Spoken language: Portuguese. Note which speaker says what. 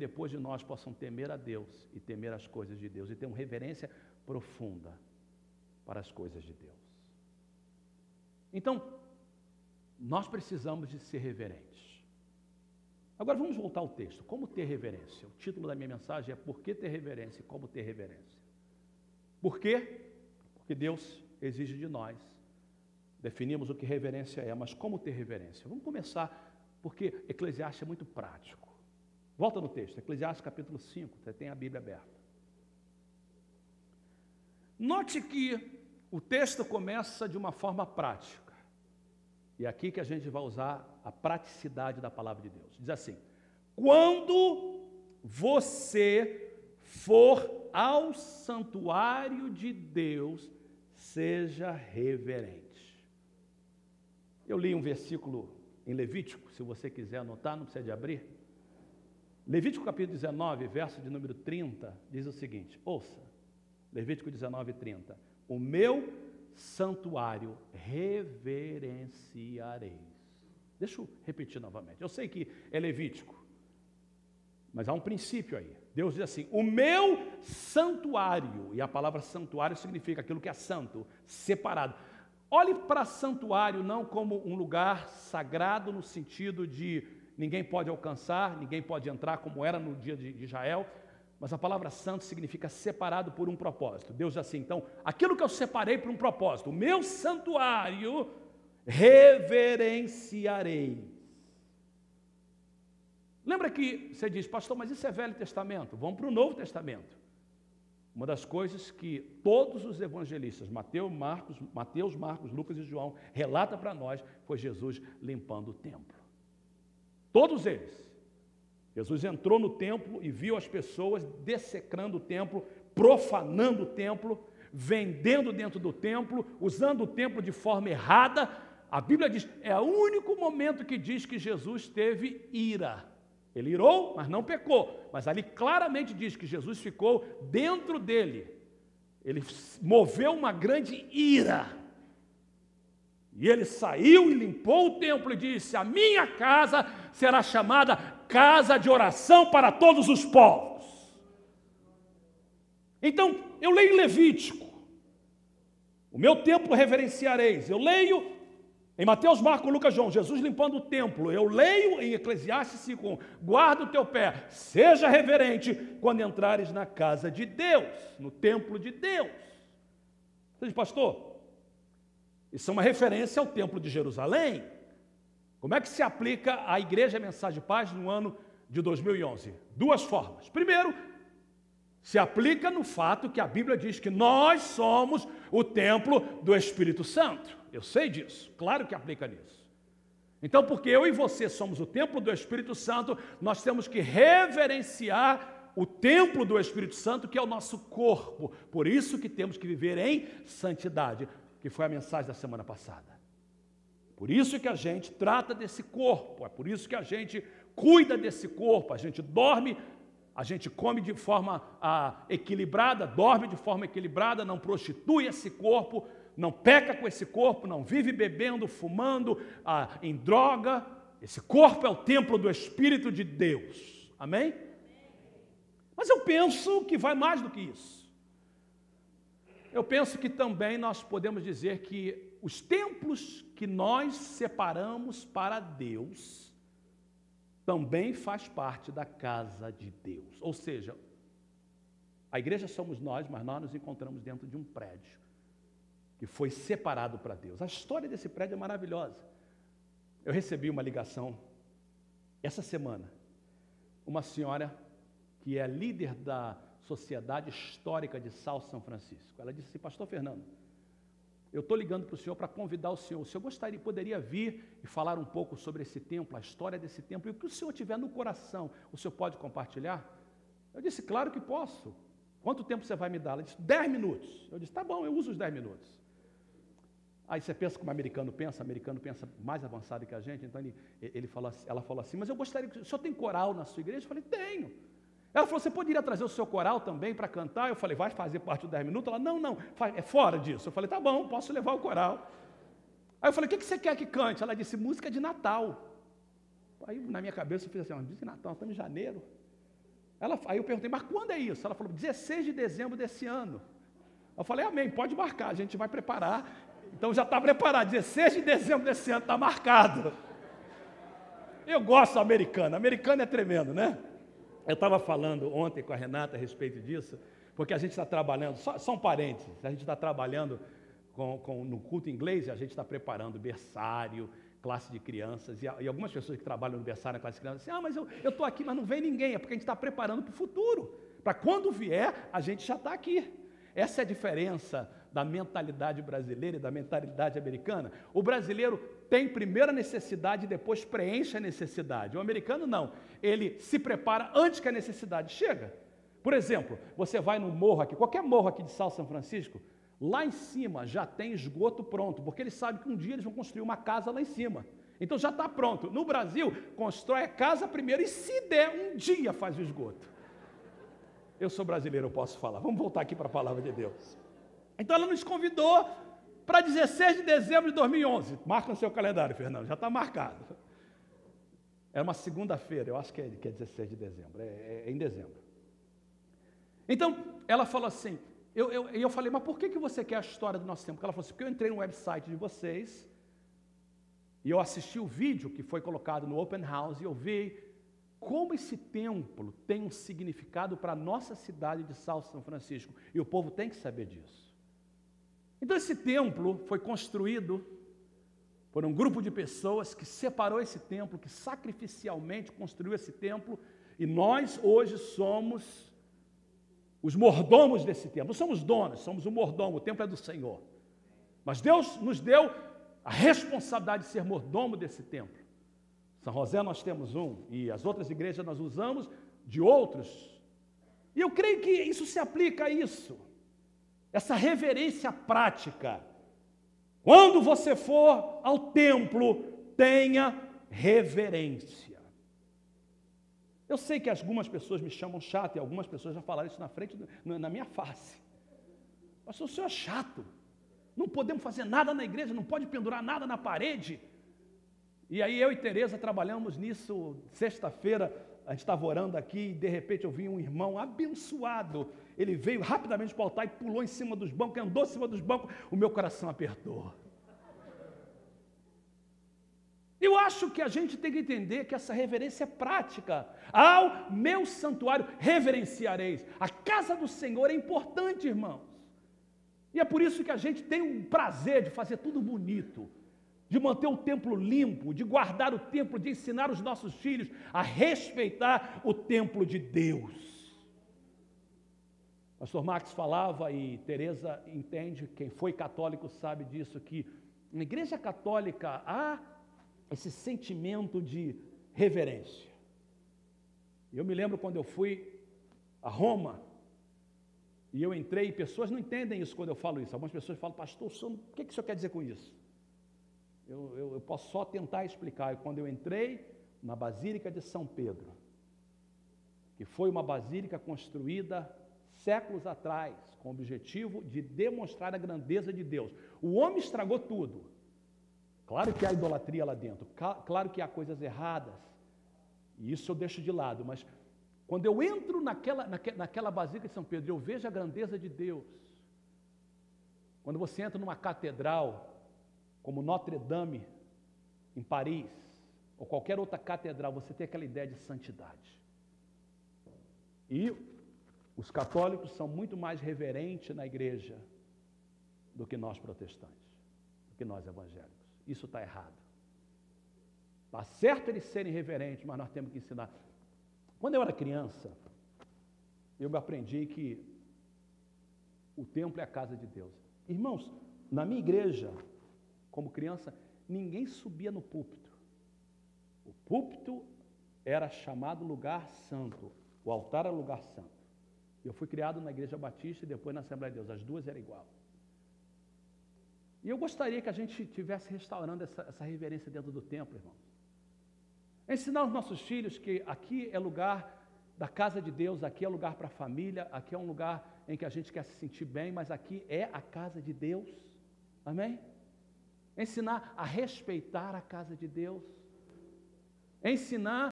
Speaker 1: depois de nós possam temer a Deus e temer as coisas de Deus e ter uma reverência profunda para as coisas de Deus. Então, nós precisamos de ser reverentes. Agora vamos voltar ao texto. Como ter reverência? O título da minha mensagem é Por que ter reverência e como ter reverência? Por quê? Porque Deus exige de nós. Definimos o que reverência é, mas como ter reverência? Vamos começar, porque Eclesiastes é muito prático. Volta no texto, Eclesiastes capítulo 5, você tem a Bíblia aberta. Note que o texto começa de uma forma prática. E é aqui que a gente vai usar a praticidade da palavra de Deus. Diz assim: quando você for ao santuário de Deus, seja reverente. Eu li um versículo em Levítico, se você quiser anotar, não precisa de abrir. Levítico capítulo 19, verso de número 30, diz o seguinte, ouça, Levítico 19, 30. O meu santuário reverenciareis. Deixa eu repetir novamente. Eu sei que é Levítico, mas há um princípio aí. Deus diz assim, o meu santuário, e a palavra santuário significa aquilo que é santo, separado. Olhe para santuário não como um lugar sagrado no sentido de ninguém pode alcançar, ninguém pode entrar, como era no dia de Israel, mas a palavra santo significa separado por um propósito. Deus diz assim, então, aquilo que eu separei por um propósito, o meu santuário reverenciarei. Lembra que você diz, pastor, mas isso é Velho Testamento? Vamos para o Novo Testamento. Uma das coisas que todos os evangelistas, Mateus, Marcos, Lucas e João, relata para nós, foi Jesus limpando o templo. Todos eles. Jesus entrou no templo e viu as pessoas dessecrando o templo, profanando o templo, vendendo dentro do templo, usando o templo de forma errada. A Bíblia diz, é o único momento que diz que Jesus teve ira. Ele irou, mas não pecou. Mas ali claramente diz que Jesus ficou dentro dele. Ele moveu uma grande ira. E ele saiu e limpou o templo e disse, a minha casa será chamada casa de oração para todos os povos. Então, eu leio em Levítico, o meu templo reverenciareis. Eu leio em Mateus, Marcos, Lucas, João, Jesus limpando o templo. Eu leio em Eclesiastes 5, guarda o teu pé, seja reverente quando entrares na casa de Deus, no templo de Deus. Você diz, pastor, isso é uma referência ao templo de Jerusalém. Como é que se aplica à Igreja Mensagem de Paz no ano de 2011? Duas formas. Primeiro, se aplica no fato que a Bíblia diz que nós somos o templo do Espírito Santo. Eu sei disso, claro que aplica nisso. Então, porque eu e você somos o templo do Espírito Santo, nós temos que reverenciar o templo do Espírito Santo, que é o nosso corpo. Por isso que temos que viver em santidade, que foi a mensagem da semana passada. Por isso que a gente trata desse corpo, é por isso que a gente cuida desse corpo, a gente dorme, a gente come de forma equilibrada, dorme de forma equilibrada, não prostitui esse corpo, não peca com esse corpo, não vive bebendo, fumando, em droga. Esse corpo é o templo do Espírito de Deus. Amém? Mas eu penso que vai mais do que isso. Eu penso que também nós podemos dizer que os templos que nós separamos para Deus também faz parte da casa de Deus. Ou seja, a igreja somos nós, mas nós nos encontramos dentro de um prédio que foi separado para Deus. A história desse prédio é maravilhosa. Eu recebi uma ligação essa semana, uma senhora que é líder da Sociedade Histórica de São Francisco. Ela disse assim, pastor Fernando, eu estou ligando para o senhor para convidar o senhor poderia vir e falar um pouco sobre esse templo, a história desse templo, e o que o senhor tiver no coração, o senhor pode compartilhar? Eu disse, claro que posso. Quanto tempo você vai me dar? Ela disse, 10 minutos. Eu disse, tá bom, eu uso os 10 minutos. Aí você pensa como o americano pensa mais avançado que a gente, então ela falou assim, mas eu gostaria que o senhor tem coral na sua igreja? Eu falei, tenho. Ela falou, você poderia trazer o seu coral também para cantar? Eu falei, vai fazer parte dos 10 minutos? Ela, não, é fora disso. Eu falei, tá bom, posso levar o coral. Aí eu falei, o que você quer que cante? Ela disse, música de Natal. Aí na minha cabeça eu fiz assim, música de Natal, estamos em janeiro. Aí eu perguntei, mas quando é isso? Ela falou, 16 de dezembro desse ano. Eu falei, amém, pode marcar, a gente vai preparar. Então já está preparado, 16 de dezembro desse ano está marcado. Eu gosto do americano é tremendo, né? Eu estava falando ontem com a Renata a respeito disso, porque a gente está trabalhando, só um parênteses, a gente está trabalhando no culto inglês, e a gente está preparando berçário, classe de crianças, e algumas pessoas que trabalham no berçário, na classe de crianças, assim, mas eu estou aqui, mas não vem ninguém, é porque a gente está preparando para o futuro, para quando vier, a gente já está aqui. Essa é a diferença da mentalidade brasileira e da mentalidade americana. O brasileiro tem primeiro a necessidade e depois preenche a necessidade. O americano não, ele se prepara antes que a necessidade chega. Por exemplo, você vai no morro aqui, qualquer morro aqui de São Francisco, lá em cima já tem esgoto pronto, porque eles sabem que um dia eles vão construir uma casa lá em cima. Então já está pronto. No Brasil, constrói a casa primeiro e se der um dia faz o esgoto. Eu sou brasileiro, eu posso falar. Vamos voltar aqui para a palavra de Deus. Então ela nos convidou para 16 de dezembro de 2011. Marca no seu calendário, Fernando, já está marcado. Era uma segunda-feira, eu acho que é 16 de dezembro, é em dezembro. Então, ela falou assim, eu falei, mas por que você quer a história do nosso tempo? Ela falou assim, porque eu entrei no website de vocês, e eu assisti o vídeo que foi colocado no Open House, e eu vi como esse templo tem um significado para a nossa cidade de São Francisco, e o povo tem que saber disso. Então esse templo foi construído por um grupo de pessoas que separou esse templo, que sacrificialmente construiu esse templo, e nós hoje somos os mordomos desse templo. Não somos donos, somos o mordomo, o templo é do Senhor. Mas Deus nos deu a responsabilidade de ser mordomo desse templo. São José nós temos um, e as outras igrejas nós usamos de outros. E eu creio que isso se aplica a isso. Essa reverência prática. Quando você for ao templo, tenha reverência. Eu sei que algumas pessoas me chamam chato, e algumas pessoas já falaram isso na frente, na minha face. Mas o senhor é chato. Não podemos fazer nada na igreja, não pode pendurar nada na parede. E aí eu e Tereza trabalhamos nisso sexta-feira, a gente estava orando aqui, e de repente eu vi um irmão abençoado, ele veio rapidamente para o altar e pulou em cima dos bancos, andou em cima dos bancos, o meu coração apertou. Eu acho que a gente tem que entender que essa reverência é prática. Ao meu santuário reverenciareis. A casa do Senhor é importante, irmãos. E é por isso que a gente tem o prazer de fazer tudo bonito, de manter o templo limpo, de guardar o templo, de ensinar os nossos filhos a respeitar o templo de Deus. Pastor Max falava, e Tereza entende, quem foi católico sabe disso, que na igreja católica há esse sentimento de reverência. Eu me lembro quando eu fui a Roma, e eu entrei, e pessoas não entendem isso quando eu falo isso. Algumas pessoas falam, pastor, o que o senhor quer dizer com isso? Eu posso só tentar explicar. E quando eu entrei na Basílica de São Pedro, que foi uma basílica construída séculos atrás, com o objetivo de demonstrar a grandeza de Deus. O homem estragou tudo. Claro que há idolatria lá dentro, claro que há coisas erradas, e isso eu deixo de lado, mas quando eu entro naquela Basílica de São Pedro, eu vejo a grandeza de Deus. Quando você entra numa catedral, como Notre Dame, em Paris, ou qualquer outra catedral, você tem aquela ideia de santidade. E os católicos são muito mais reverentes na igreja do que nós protestantes, do que nós evangélicos. Isso está errado. Está certo eles serem reverentes, mas nós temos que ensinar. Quando eu era criança, eu me aprendi que o templo é a casa de Deus. Irmãos, na minha igreja, como criança, ninguém subia no púlpito. O púlpito era chamado lugar santo. O altar era lugar santo. Eu fui criado na Igreja Batista e depois na Assembleia de Deus. As duas eram igual. E eu gostaria que a gente estivesse restaurando essa reverência dentro do templo, irmãos. Ensinar os nossos filhos que aqui é lugar da casa de Deus, aqui é lugar para a família, aqui é um lugar em que a gente quer se sentir bem, mas aqui é a casa de Deus. Amém? Ensinar a respeitar a casa de Deus. Ensinar